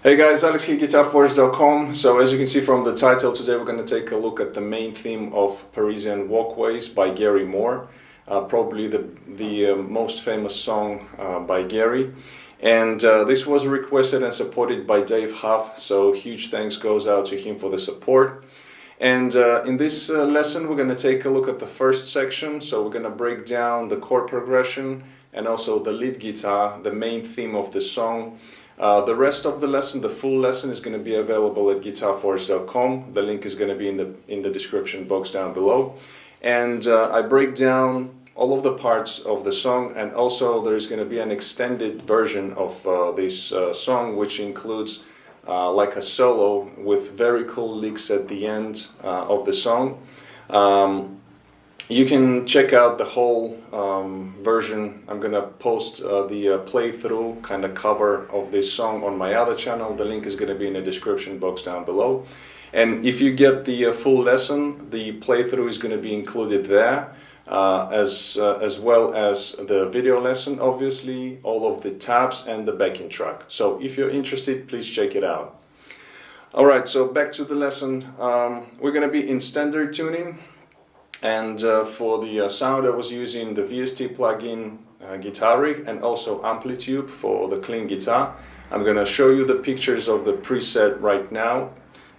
Hey guys, Alex here, GuitarForce.com. So as you can see from the title, today we're going to take a look at the main theme of Parisienne Walkways by Gary Moore. Probably the most famous song by Gary. And this was requested and supported by Dave Huff, so huge thanks goes out to him for the support. And in this lesson we're going to take a look at the first section. So we're going to break down the chord progression and also the lead guitar, the main theme of the song. The rest of the lesson, the full lesson, is going to be available at GuitarForce.com. The link is going to be in the description box down below. And I break down all of the parts of the song, and also there's going to be an extended version of this song, which includes like a solo with very cool licks at the end of the song. You can check out the whole version. I'm gonna post the playthrough kind of cover of this song on my other channel. The link is gonna be in the description box down below. And if you get the full lesson, the playthrough is gonna be included there, as well as the video lesson, obviously, all of the tabs and the backing track. So if you're interested, please check it out. Alright, so back to the lesson. We're gonna be in standard tuning. And for the sound, I was using the VST plugin Guitar Rig and also Amplitube for the clean guitar. I'm going to show you the pictures of the preset right now.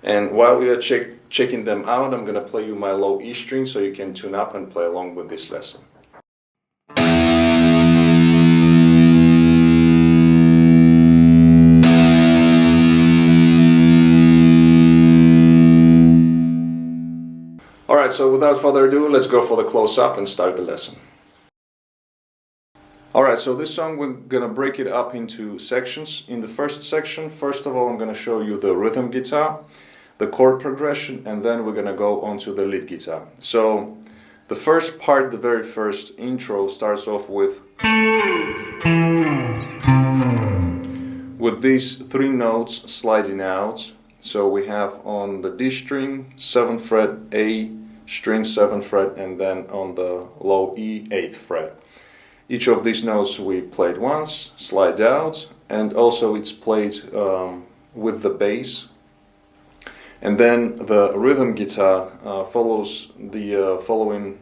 And while you're checking them out, I'm going to play you my low E string so you can tune up and play along with this lesson. Alright, so without further ado, let's go for the close-up and start the lesson. Alright, so this song we're gonna break it up into sections. In the first section, first of all, I'm gonna show you the rhythm guitar, the chord progression, and then we're gonna go on to the lead guitar. So the first part, the very first intro, starts off with these three notes sliding out. So we have on the D string, 7th fret, A string, 7th fret, and then on the low E, 8th fret. Each of these notes we played once, slide out, and also it's played with the bass. And then the rhythm guitar follows the following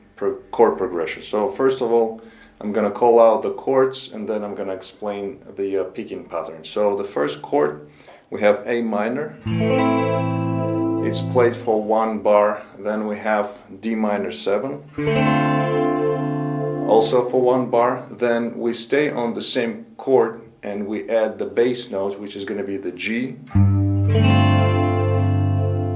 chord progression. So first of all, I'm going to call out the chords, and then I'm going to explain the picking pattern. So the first chord, we have A minor. It's played for 1 bar. Then we have D minor 7, also for 1 bar. Then we stay on the same chord and we add the bass note, which is going to be the G.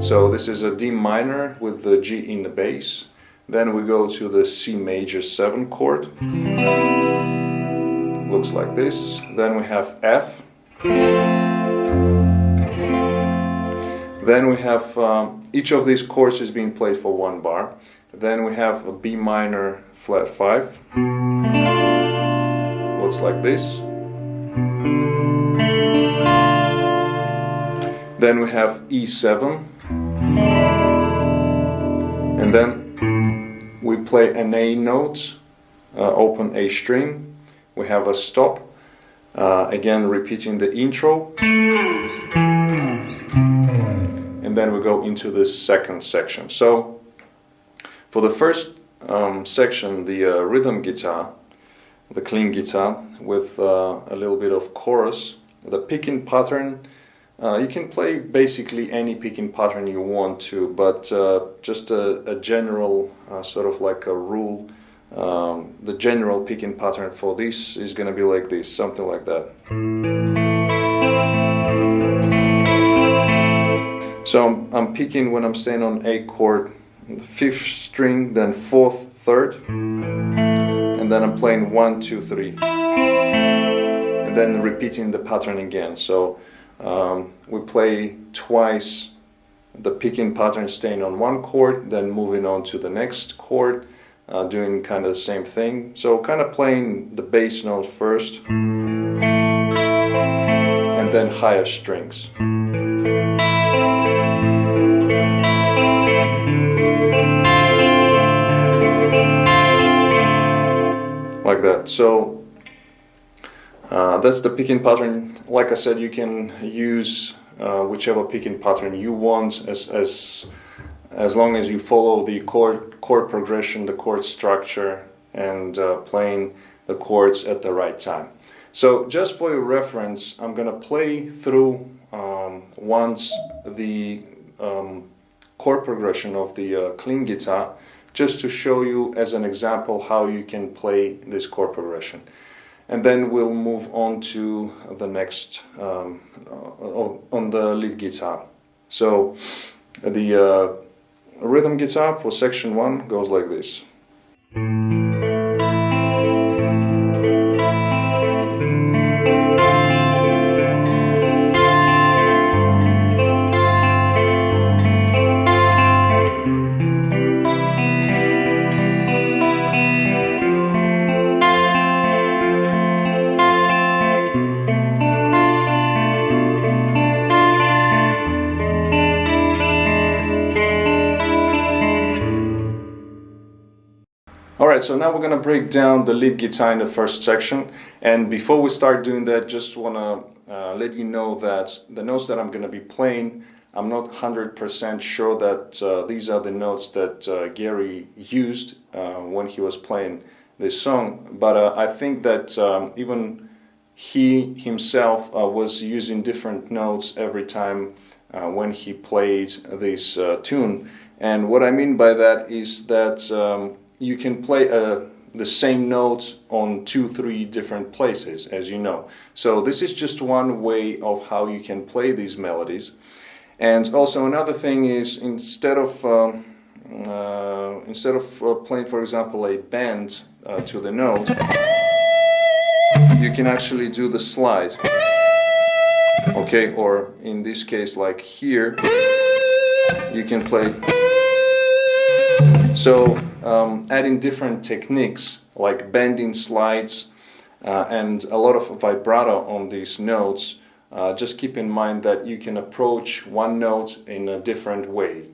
So this is a D minor with the G in the bass. Then we go to the C major 7 chord. Looks like this. Then we have F. Then we have each of these chords is being played for 1 bar. Then we have a B minor flat 5. Looks like this. Then we have E7. And then we play an A note, open A string. We have a stop, again repeating the intro. And then we go into the second section. So for the first section, the rhythm guitar, the clean guitar with a little bit of chorus, the picking pattern, you can play basically any picking pattern you want to, but just a general sort of like a rule, the general picking pattern for this is going to be like this, something like that. So I'm picking when I'm staying on A chord, the 5th string, then 4th, 3rd, and then I'm playing 1, 2, 3, and then repeating the pattern again. So we play twice the picking pattern, staying on 1 chord, then moving on to the next chord, doing kind of the same thing. So kind of playing the bass note first, and then higher strings. Like that. So That's the picking pattern. Like I said, you can use whichever picking pattern you want, as long as you follow the chord progression, the chord structure, and playing the chords at the right time. So just for your reference, I'm going to play through once the chord progression of the clean guitar, just to show you as an example how you can play this chord progression. And then we'll move on to the next, on the lead guitar. So the rhythm guitar for section 1 goes like this. Alright, so now we're going to break down the lead guitar in the first section, and before we start doing that, just want to let you know that the notes that I'm going to be playing, I'm not 100% sure that these are the notes that Gary used when he was playing this song, but I think that even he himself was using different notes every time when he played this tune. And what I mean by that is that you can play the same note on 2-3 different places, as you know. So this is just one way of how you can play these melodies. And also another thing is, instead of playing, for example, a bend to the note, you can actually do the slide. Okay, or in this case, like here, you can play. So adding different techniques like bending, slides, and a lot of vibrato on these notes, just keep in mind that you can approach one note in a different way.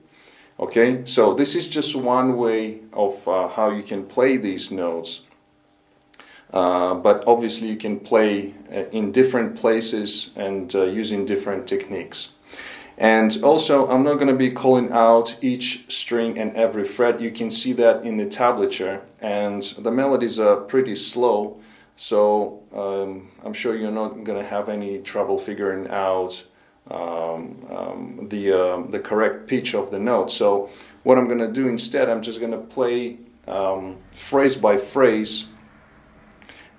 Okay, so this is just one way of how you can play these notes, but obviously you can play in different places and using different techniques. And also, I'm not going to be calling out each string and every fret. You can see that in the tablature, and the melodies are pretty slow, so I'm sure you're not going to have any trouble figuring out the correct pitch of the note. So what I'm going to do instead, I'm just going to play phrase by phrase,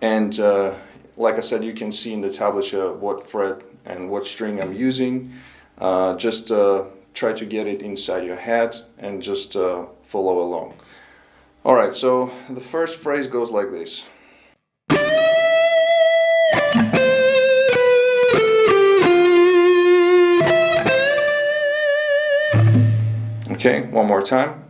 and like I said, you can see in the tablature what fret and what string I'm using. Just try to get it inside your head and just follow along. Alright, so the first phrase goes like this. Okay, one more time.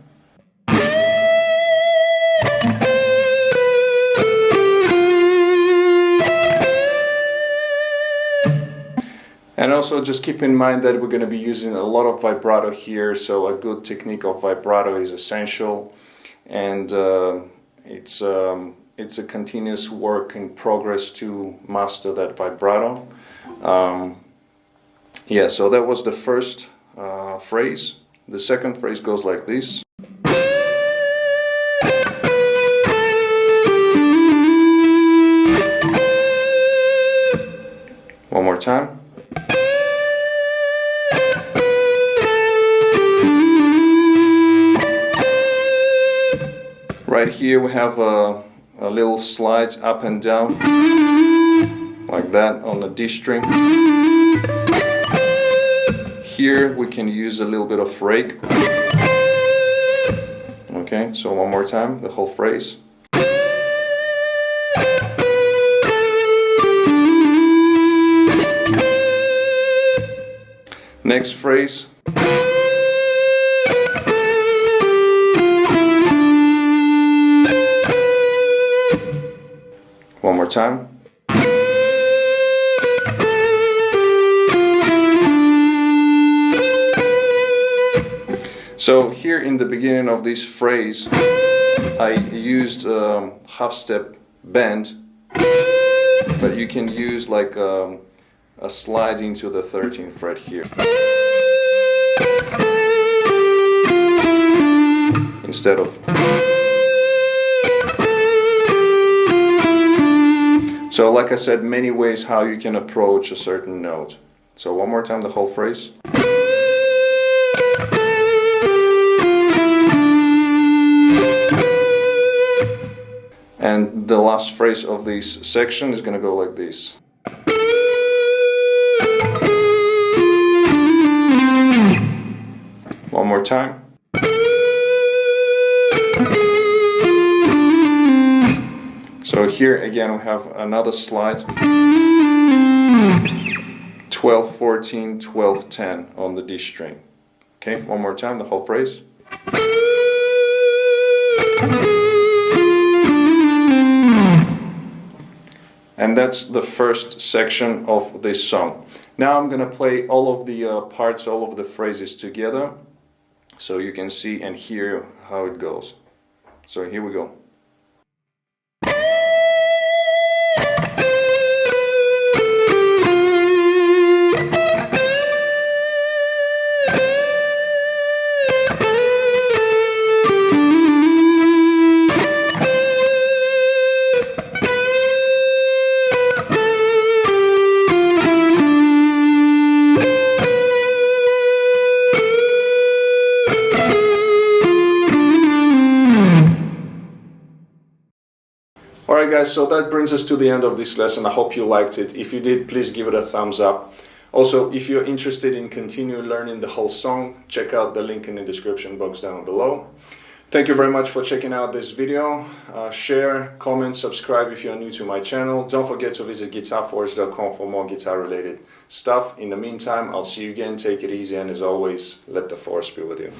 And also just keep in mind that we're going to be using a lot of vibrato here, so a good technique of vibrato is essential, and it's a continuous work in progress to master that vibrato. Yeah, so that was the first phrase. The second phrase goes like this. One more time. Right here we have a little slides up and down, like that on the D string. Here we can use a little bit of rake. Okay, so one more time, the whole phrase. Next phrase. One more time. So here in the beginning of this phrase, I used half step bend, but you can use like a slide into the 13th fret here instead of. So like I said, many ways how you can approach a certain note. So one more time, the whole phrase. And the last phrase of this section is going to go like this. One more time. So here again we have another slide. 12, 14, 12, 10 on the D string. Okay, one more time, the whole phrase. And that's the first section of this song. Now I'm gonna play all of the parts, all of the phrases together, so you can see and hear how it goes. So here we go. Alright guys, so that brings us to the end of this lesson. I hope you liked it. If you did, please give it a thumbs up. Also, if you're interested in continuing learning the whole song, check out the link in the description box down below. Thank you very much for checking out this video. Share, comment, subscribe if you're new to my channel. Don't forget to visit GuitarForce.com for more guitar related stuff. In the meantime, I'll see you again. Take it easy, and as always, let the force be with you.